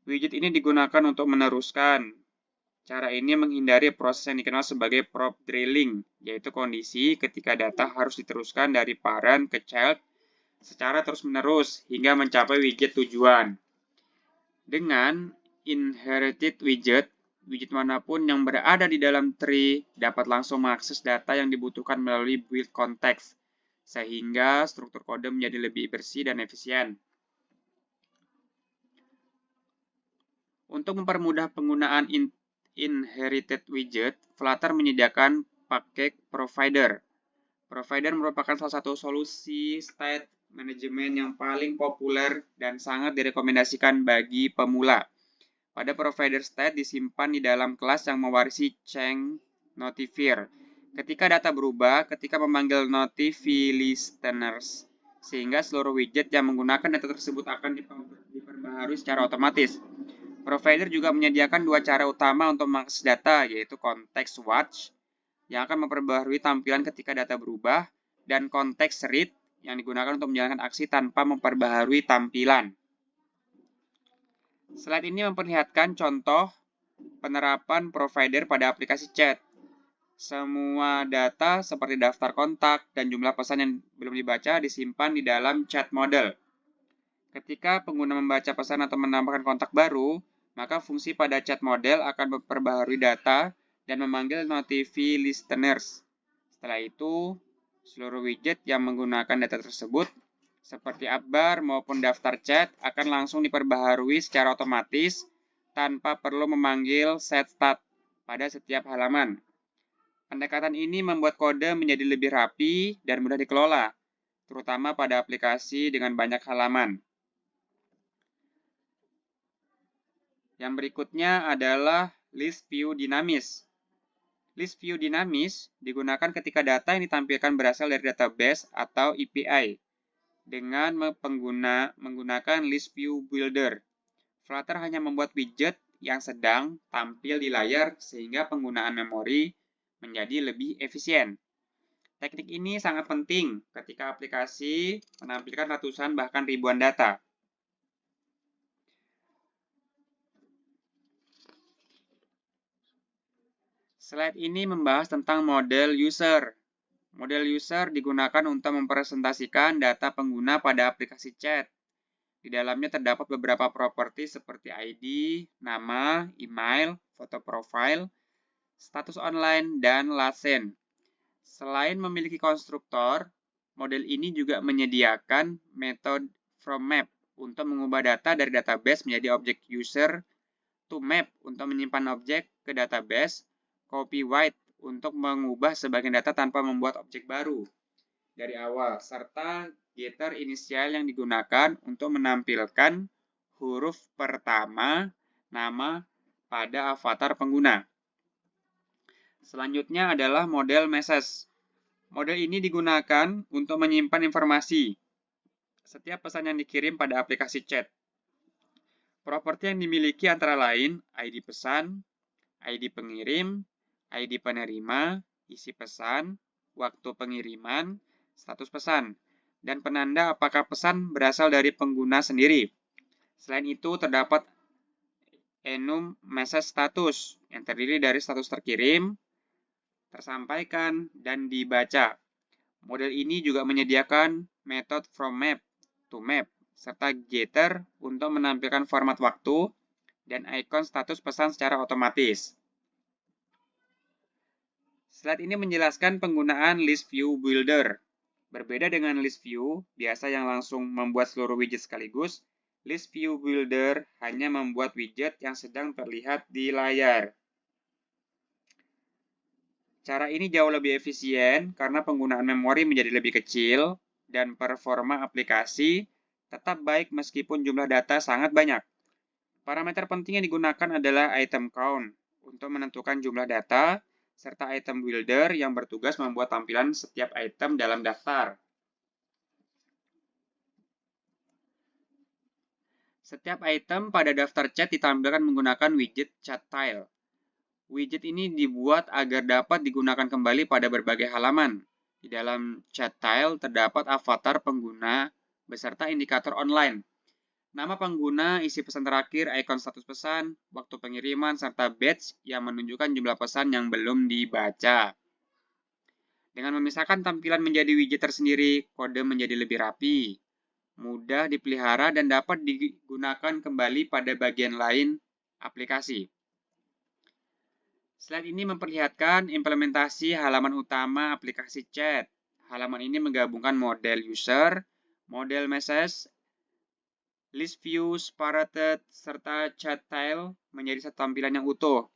Widget ini digunakan untuk meneruskan. Cara ini menghindari proses yang dikenal sebagai prop drilling, yaitu kondisi ketika data harus diteruskan dari parent ke child secara terus-menerus hingga mencapai widget tujuan. Dengan inherited widget, widget manapun yang berada di dalam tree dapat langsung mengakses data yang dibutuhkan melalui build context, sehingga struktur kode menjadi lebih bersih dan efisien. Untuk mempermudah penggunaan inherited widget, Flutter menyediakan paket provider. Provider merupakan salah satu solusi state management yang paling populer dan sangat direkomendasikan bagi pemula. Pada provider state disimpan di dalam kelas yang mewarisi chain notifier. Ketika data berubah, ketika memanggil notify-listeners, sehingga seluruh widget yang menggunakan data tersebut akan diperbaharui secara otomatis. Provider juga menyediakan dua cara utama untuk mengakses data, yaitu context watch yang akan memperbaharui tampilan ketika data berubah, dan context read yang digunakan untuk menjalankan aksi tanpa memperbaharui tampilan. Slide ini memperlihatkan contoh penerapan provider pada aplikasi chat. Semua data seperti daftar kontak dan jumlah pesan yang belum dibaca disimpan di dalam chat model. Ketika pengguna membaca pesan atau menambahkan kontak baru, maka fungsi pada chat model akan memperbaharui data dan memanggil notify listeners. Setelah itu, seluruh widget yang menggunakan data tersebut, seperti app maupun daftar chat, akan langsung diperbaharui secara otomatis tanpa perlu memanggil setStat pada setiap halaman. Pendekatan ini membuat kode menjadi lebih rapi dan mudah dikelola, terutama pada aplikasi dengan banyak halaman. Yang berikutnya adalah list view dinamis. List view dinamis digunakan ketika data yang ditampilkan berasal dari database atau API dengan menggunakan list view builder. Flutter hanya membuat widget yang sedang tampil di layar sehingga penggunaan memori menjadi lebih efisien. Teknik ini sangat penting ketika aplikasi menampilkan ratusan bahkan ribuan data. Slide ini membahas tentang model user. Model user digunakan untuk mempresentasikan data pengguna pada aplikasi chat. Di dalamnya terdapat beberapa properti seperti ID, nama, email, foto profile, status online, dan lasen. Selain memiliki konstruktor, model ini juga menyediakan metode fromMap untuk mengubah data dari database menjadi objek user, toMap untuk menyimpan objek ke database, copyWrite untuk mengubah sebagian data tanpa membuat objek baru dari awal, serta getter inisial yang digunakan untuk menampilkan huruf pertama nama pada avatar pengguna. Selanjutnya adalah model message. Model ini digunakan untuk menyimpan informasi setiap pesan yang dikirim pada aplikasi chat. Properti yang dimiliki antara lain ID pesan, ID pengirim, ID penerima, isi pesan, waktu pengiriman, status pesan, dan penanda apakah pesan berasal dari pengguna sendiri. Selain itu, terdapat enum message status yang terdiri dari status terkirim, tersampaikan, dan dibaca. Model ini juga menyediakan metode fromMap to map serta getter untuk menampilkan format waktu dan ikon status pesan secara otomatis. Slide ini menjelaskan penggunaan list view builder. Berbeda dengan list view, biasa yang langsung membuat seluruh widget sekaligus, list view builder hanya membuat widget yang sedang terlihat di layar. Cara ini jauh lebih efisien karena penggunaan memori menjadi lebih kecil dan performa aplikasi tetap baik meskipun jumlah data sangat banyak. Parameter penting yang digunakan adalah item count untuk menentukan jumlah data, serta item builder yang bertugas membuat tampilan setiap item dalam daftar. Setiap item pada daftar chat ditampilkan menggunakan widget chat tile. Widget ini dibuat agar dapat digunakan kembali pada berbagai halaman. Di dalam chat tile terdapat avatar pengguna beserta indikator online. Nama pengguna, isi pesan terakhir, ikon status pesan, waktu pengiriman, serta badge yang menunjukkan jumlah pesan yang belum dibaca. Dengan memisahkan tampilan menjadi widget tersendiri, kode menjadi lebih rapi, mudah dipelihara, dan dapat digunakan kembali pada bagian lain aplikasi. Slide ini memperlihatkan implementasi halaman utama aplikasi chat. Halaman ini menggabungkan model user, model message, list view, spirited, serta chat tile menjadi satu tampilan yang utuh.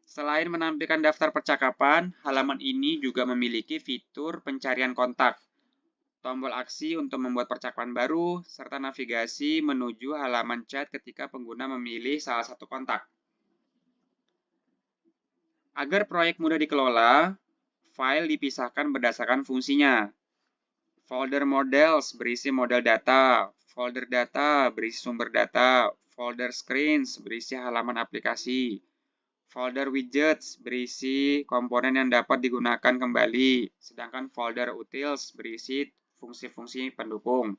Selain menampilkan daftar percakapan, halaman ini juga memiliki fitur pencarian kontak, tombol aksi untuk membuat percakapan baru, serta navigasi menuju halaman chat ketika pengguna memilih salah satu kontak. Agar proyek mudah dikelola, file dipisahkan berdasarkan fungsinya. Folder models berisi model data, folder data berisi sumber data, folder screens berisi halaman aplikasi, folder widgets berisi komponen yang dapat digunakan kembali, sedangkan folder utils berisi fungsi-fungsi pendukung.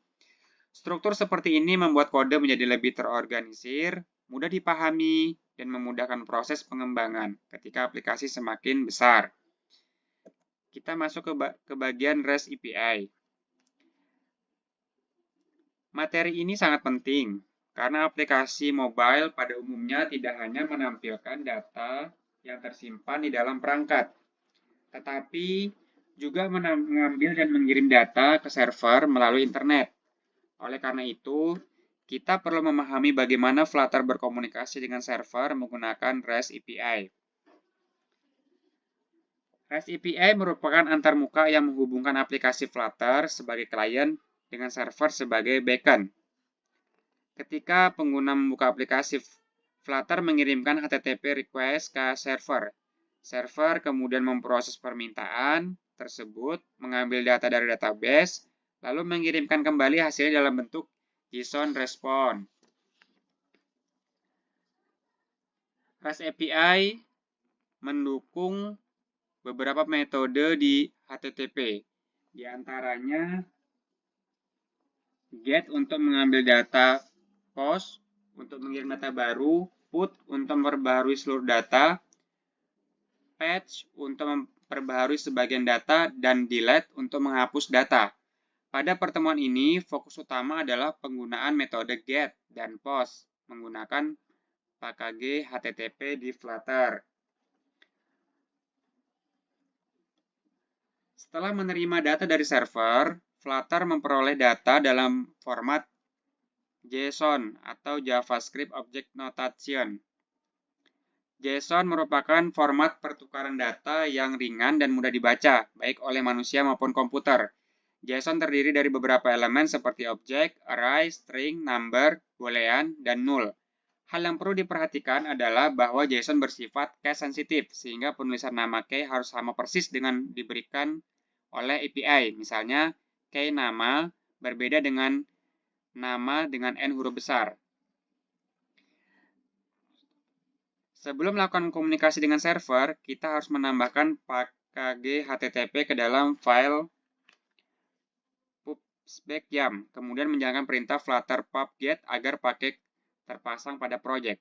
Struktur seperti ini membuat kode menjadi lebih terorganisir, mudah dipahami, dan memudahkan proses pengembangan ketika aplikasi semakin besar. Kita masuk ke bagian REST API. Materi ini sangat penting, karena aplikasi mobile pada umumnya tidak hanya menampilkan data yang tersimpan di dalam perangkat, tetapi juga mengambil dan mengirim data ke server melalui internet. Oleh karena itu, kita perlu memahami bagaimana Flutter berkomunikasi dengan server menggunakan REST API. REST API merupakan antarmuka yang menghubungkan aplikasi Flutter sebagai klien dengan server sebagai backend. Ketika pengguna membuka aplikasi, Flutter mengirimkan HTTP request ke server. Server kemudian memproses permintaan tersebut, mengambil data dari database, lalu mengirimkan kembali hasilnya dalam bentuk JSON response. REST API mendukung beberapa metode di HTTP, di antaranya GET untuk mengambil data, POST untuk mengirim data baru, PUT untuk memperbaharui seluruh data, PATCH untuk memperbaharui sebagian data, dan DELETE untuk menghapus data. Pada pertemuan ini, fokus utama adalah penggunaan metode GET dan POST menggunakan PKG HTTP di Flutter. Setelah menerima data dari server, Flutter memperoleh data dalam format JSON atau JavaScript Object Notation. JSON merupakan format pertukaran data yang ringan dan mudah dibaca, baik oleh manusia maupun komputer. JSON terdiri dari beberapa elemen seperti objek, array, string, number, boolean, dan null. Hal yang perlu diperhatikan adalah bahwa JSON bersifat case sensitif, sehingga penulisan nama key harus sama persis dengan diberikan oleh API. Misalnya, key nama berbeda dengan nama dengan N huruf besar. Sebelum melakukan komunikasi dengan server, kita harus menambahkan PKG HTTP ke dalam file pub/spec-yum, kemudian menjalankan perintah flutter pub-get agar paket terpasang pada project.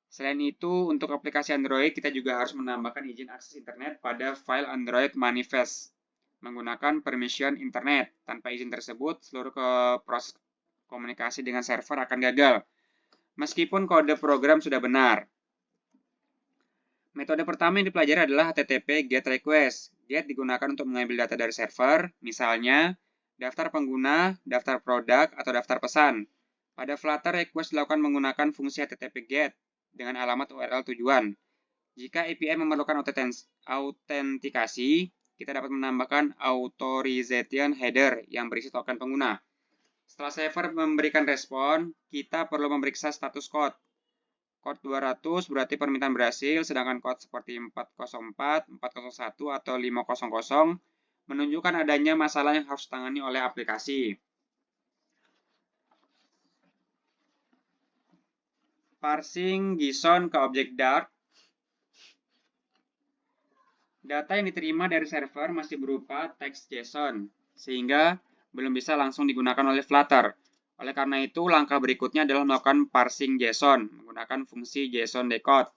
Selain itu, untuk aplikasi Android, kita juga harus menambahkan izin akses internet pada file Android manifest menggunakan permission internet. Tanpa izin tersebut, seluruh proses komunikasi dengan server akan gagal, meskipun kode program sudah benar. Metode pertama yang dipelajari adalah HTTP GET request. GET digunakan untuk mengambil data dari server, misalnya daftar pengguna, daftar produk, atau daftar pesan. Pada Flutter, request dilakukan menggunakan fungsi HTTP GET dengan alamat URL tujuan. Jika API memerlukan autentikasi, kita dapat menambahkan authorization header yang berisi token pengguna. Setelah server memberikan respon, kita perlu memeriksa status code. Code 200 berarti permintaan berhasil, sedangkan code seperti 404, 401, atau 500 menunjukkan adanya masalah yang harus ditangani oleh aplikasi. Parsing JSON ke objek Dart. Data yang diterima dari server masih berupa teks JSON, sehingga belum bisa langsung digunakan oleh Flutter. Oleh karena itu, langkah berikutnya adalah melakukan parsing JSON menggunakan fungsi JSON decode.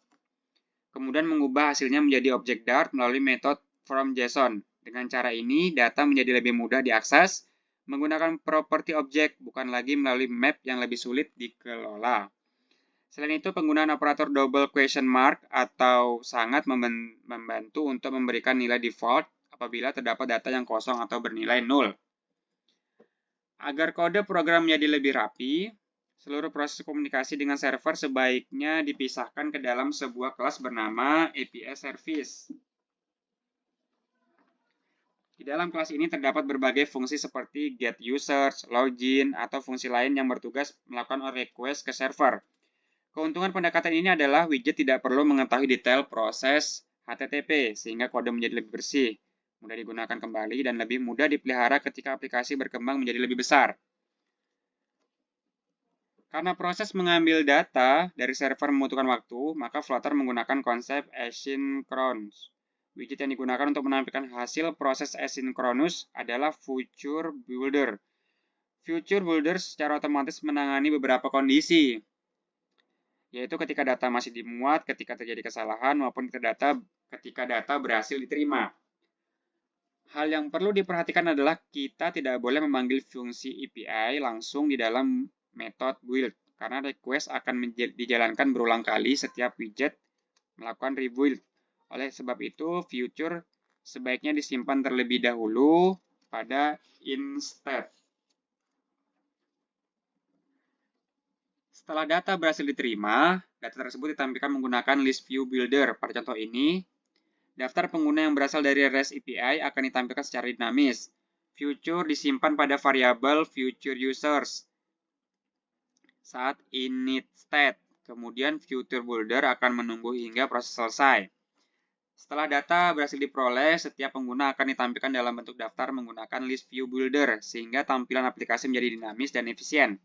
Kemudian mengubah hasilnya menjadi objek Dart melalui metode FromJSON. Dengan cara ini, data menjadi lebih mudah diakses menggunakan properti objek, bukan lagi melalui map yang lebih sulit dikelola. Selain itu, penggunaan operator double question mark atau sangat membantu untuk memberikan nilai default apabila terdapat data yang kosong atau bernilai 0. Agar kode program menjadi lebih rapi, seluruh proses komunikasi dengan server sebaiknya dipisahkan ke dalam sebuah kelas bernama API Service. Di dalam kelas ini terdapat berbagai fungsi seperti get users, login, atau fungsi lain yang bertugas melakukan request ke server. Keuntungan pendekatan ini adalah widget tidak perlu mengetahui detail proses HTTP, sehingga kode menjadi lebih bersih, mudah digunakan kembali, dan lebih mudah dipelihara ketika aplikasi berkembang menjadi lebih besar. Karena proses mengambil data dari server membutuhkan waktu, maka Flutter menggunakan konsep asynchronous. Widget yang digunakan untuk menampilkan hasil proses asynchronous adalah Future Builder. Future Builder secara otomatis menangani beberapa kondisi, yaitu ketika data masih dimuat, ketika terjadi kesalahan, maupun ketika data berhasil diterima. Hal yang perlu diperhatikan adalah kita tidak boleh memanggil fungsi API langsung di dalam metode build, karena request akan dijalankan berulang kali setiap widget melakukan rebuild. Oleh sebab itu, future sebaiknya disimpan terlebih dahulu pada instead. Setelah data berhasil diterima, data tersebut ditampilkan menggunakan list view builder. Pada contoh ini, daftar pengguna yang berasal dari REST API akan ditampilkan secara dinamis. Future disimpan pada variabel future users saat init state. Kemudian future builder akan menunggu hingga proses selesai. Setelah data berhasil diperoleh, setiap pengguna akan ditampilkan dalam bentuk daftar menggunakan list view builder, sehingga tampilan aplikasi menjadi dinamis dan efisien.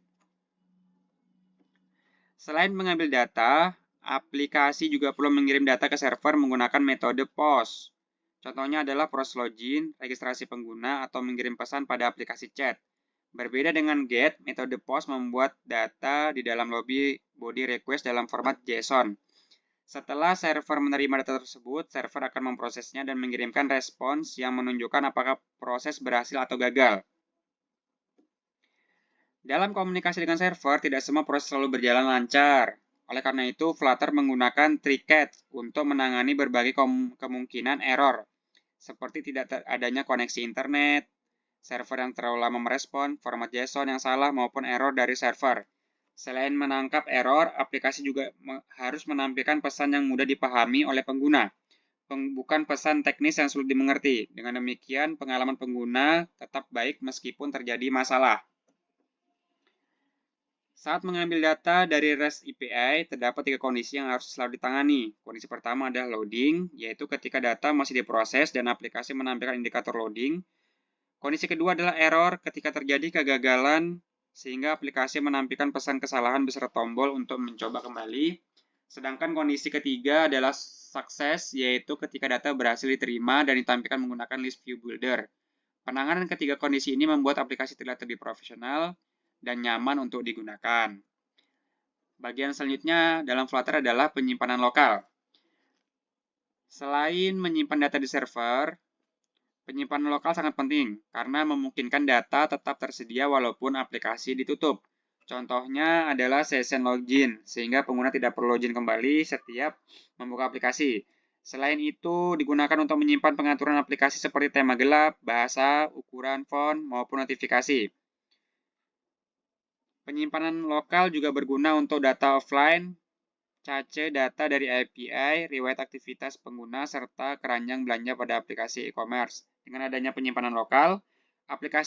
Selain mengambil data, aplikasi juga perlu mengirim data ke server menggunakan metode POST. Contohnya adalah proses login, registrasi pengguna, atau mengirim pesan pada aplikasi chat. Berbeda dengan GET, metode POST membuat data di dalam lobby body request dalam format JSON. Setelah server menerima data tersebut, server akan memprosesnya dan mengirimkan respons yang menunjukkan apakah proses berhasil atau gagal. Dalam komunikasi dengan server, tidak semua proses selalu berjalan lancar. Oleh karena itu, Flutter menggunakan TreeCat untuk menangani berbagai kemungkinan error, seperti tidak adanya koneksi internet, server yang terlalu lama merespon, format JSON yang salah, maupun error dari server. Selain menangkap error, aplikasi juga harus menampilkan pesan yang mudah dipahami oleh pengguna, bukan pesan teknis yang sulit dimengerti. Dengan demikian, pengalaman pengguna tetap baik meskipun terjadi masalah. Saat mengambil data dari REST API, terdapat 3 kondisi yang harus selalu ditangani. Kondisi pertama adalah loading, yaitu ketika data masih diproses dan aplikasi menampilkan indikator loading. Kondisi kedua adalah error, ketika terjadi kegagalan sehingga aplikasi menampilkan pesan kesalahan beserta tombol untuk mencoba kembali. Sedangkan kondisi ketiga adalah sukses, yaitu ketika data berhasil diterima dan ditampilkan menggunakan list view builder. Penanganan ketiga kondisi ini membuat aplikasi terlihat lebih profesional dan nyaman untuk digunakan. Bagian selanjutnya dalam Flutter adalah penyimpanan lokal. Selain menyimpan data di server, penyimpanan lokal sangat penting karena memungkinkan data tetap tersedia walaupun aplikasi ditutup. Contohnya adalah session login, sehingga pengguna tidak perlu login kembali setiap membuka aplikasi. Selain itu, digunakan untuk menyimpan pengaturan aplikasi seperti tema gelap, bahasa, ukuran font, maupun notifikasi. Penyimpanan lokal juga berguna untuk data offline, cache data dari API, riwayat aktivitas pengguna, serta keranjang belanja pada aplikasi e-commerce. Dengan adanya penyimpanan lokal, aplikasi